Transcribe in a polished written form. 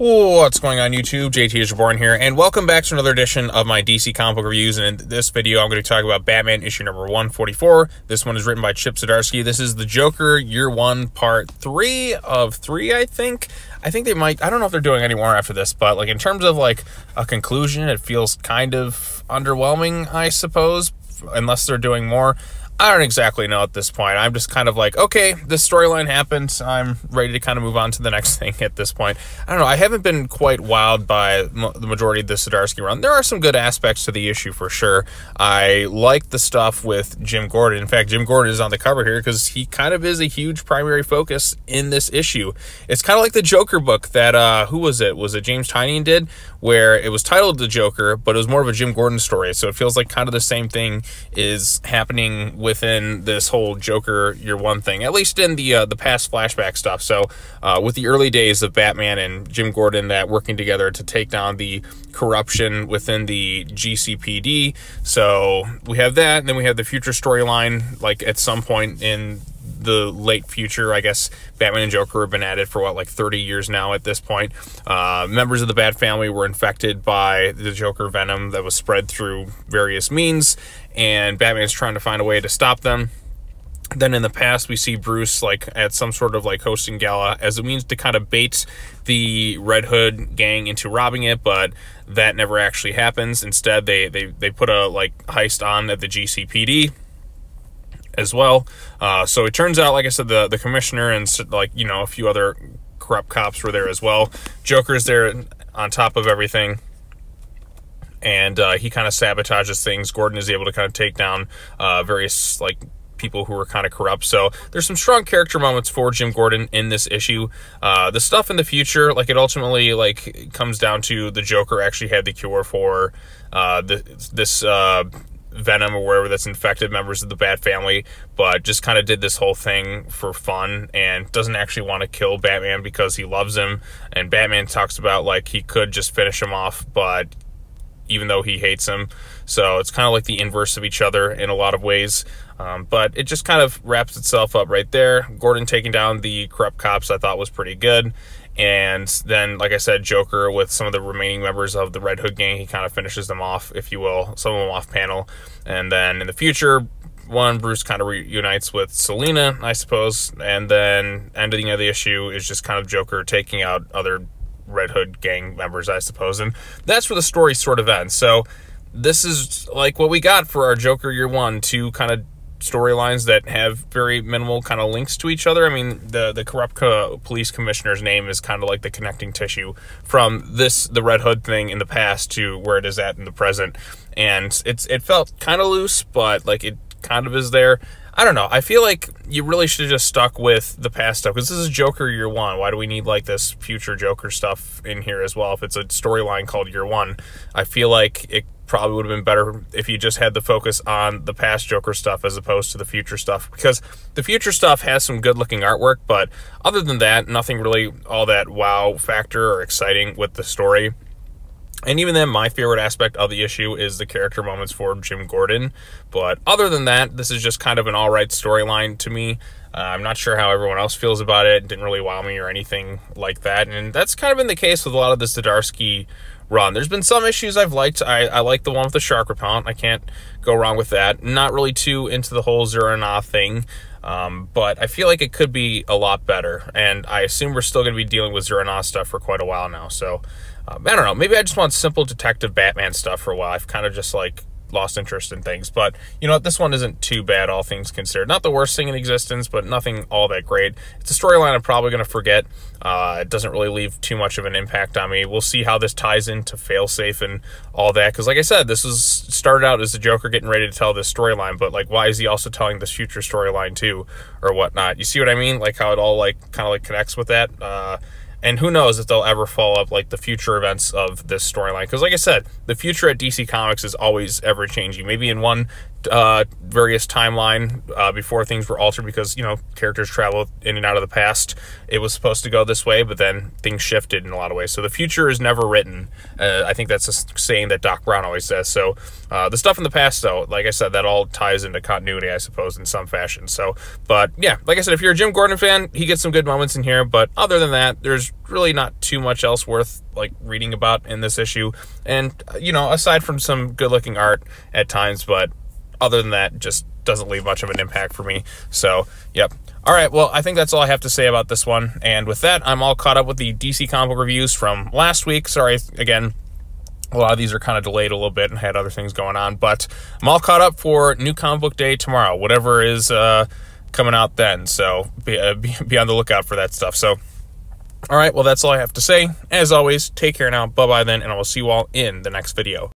What's going on YouTube? JT is Reborn here, and welcome back to another edition of my DC comic book reviews. And in this video, I'm going to talk about Batman issue number 144. This one is written by Chip Zdarsky. This is the Joker Year 1 Part 3 of 3, I think. I think they might, I don't know if they're doing any more after this, but like in terms of like a conclusion, it feels kind of underwhelming, I suppose, unless they're doing more. I don't exactly know at this point. I'm just kind of like, okay, this storyline happened. I'm ready to kind of move on to the next thing at this point. I don't know. I haven't been quite wowed by the majority of the Zdarsky run. There are some good aspects to the issue for sure. I like the stuff with Jim Gordon. In fact, Jim Gordon is on the cover here because he kind of is a huge primary focus in this issue. It's kind of like the Joker book that, who was it? Was it James Tynion did? Where it was titled The Joker, but it was more of a Jim Gordon story. So it feels like kind of the same thing is happening within this whole Joker Year 1 thing, at least in the past flashback stuff. So with the early days of Batman and Jim Gordon that working together to take down the corruption within the GCPD. So we have that, and then we have the future storyline, like at some point in the late future, I guess Batman and Joker have been at it for what, like 30 years now at this point. Members of the Bat family were infected by the Joker venom that was spread through various means, and Batman's trying to find a way to stop them. Then in the past, we see Bruce like at some sort of like hosting gala as a means to kind of bait the Red Hood gang into robbing it, but that never actually happens. Instead, they put a like heist on at the GCPD as well. So it turns out, like I said, the commissioner and like, you know, a few other corrupt cops were there as well. Joker's there on top of everything, and he kind of sabotages things. Gordon is able to kind of take down various like people who were kind of corrupt. So there's some strong character moments for Jim Gordon in this issue. The stuff in the future, like it ultimately like comes down to the Joker actually had the cure for this venom or whatever that's infected members of the Bat family, but just kind of did this whole thing for fun and doesn't actually want to kill Batman because he loves him. And Batman talks about like he could just finish him off, but even though he hates him. So it's kind of like the inverse of each other in a lot of ways. But it just kind of wraps itself up right there. Gordon taking down the corrupt cops I thought was pretty good. And then, like I said, Joker with some of the remaining members of the Red Hood gang, he kind of finishes them off, if you will, some of them off panel. And then in the future, Bruce kind of reunites with Selina, I suppose. And then ending of the issue is just kind of Joker taking out other Red Hood gang members, I suppose. And that's where the story sort of ends. So this is like what we got for our Joker Year 1, two kind of storylines that have very minimal kind of links to each other. I mean, the corrupt police commissioner's name is kind of like the connecting tissue from the Red Hood thing in the past to where it is at in the present. And it felt kind of loose, but like it kind of is there. I don't know. I feel like you really should have just stuck with the past stuff, because this is Joker Year 1. Why do we need like this future Joker stuff in here as well if it's a storyline called Year 1? I feel like it probably would have been better if you just had the focus on the past Joker stuff as opposed to the future stuff, because the future stuff has some good looking artwork, but other than that, nothing really all that wow factor or exciting with the story. And even then, my favorite aspect of the issue is the character moments for Jim Gordon. But other than that, this is just kind of an all-right storyline to me. I'm not sure how everyone else feels about it. It didn't really wow me or anything like that. And that's kind of been the case with a lot of the Zdarsky run. There's been some issues I've liked. I like the one with the shark repellent. I can't go wrong with that. Not really too into the whole Zero thing. But I feel like it could be a lot better. And I assume we're still going to be dealing with Zero stuff for quite a while now. So I don't know. Maybe I just want simple detective Batman stuff for a while. I've kind of just like lost interest in things. But you know what? This one isn't too bad, all things considered. Not the worst thing in existence, but nothing all that great. It's a storyline I'm probably going to forget. It doesn't really leave too much of an impact on me. We'll see how this ties into Failsafe and all that. Because like I said, this was started out as the Joker getting ready to tell this storyline. But like, why is he also telling this future storyline too, or whatnot? You see what I mean? Like how it all like kind of like connects with that. And who knows if they'll ever follow up like the future events of this storyline. Because like I said, the future at DC Comics is always ever changing. Maybe in one various timeline before things were altered, because, you know, characters travel in and out of the past. It was supposed to go this way, but then things shifted in a lot of ways. So the future is never written. I think that's a saying that Doc Brown always says. So the stuff in the past, though, like I said, that all ties into continuity, I suppose, in some fashion. So, but yeah, like I said, if you're a Jim Gordon fan, he gets some good moments in here, but other than that, there's really not too much else worth like reading about in this issue. And, you know, aside from some good looking art at times, but other than that, just doesn't leave much of an impact for me. So, yep. All right, well, I think that's all I have to say about this one. And with that, I'm all caught up with the DC comic book reviews from last week. Sorry, again, a lot of these are kind of delayed a little bit and had other things going on. But I'm all caught up for New Comic Book Day tomorrow, whatever is coming out then. So be on the lookout for that stuff. So, all right, well, that's all I have to say. As always, take care now. Bye-bye then, and I will see you all in the next video.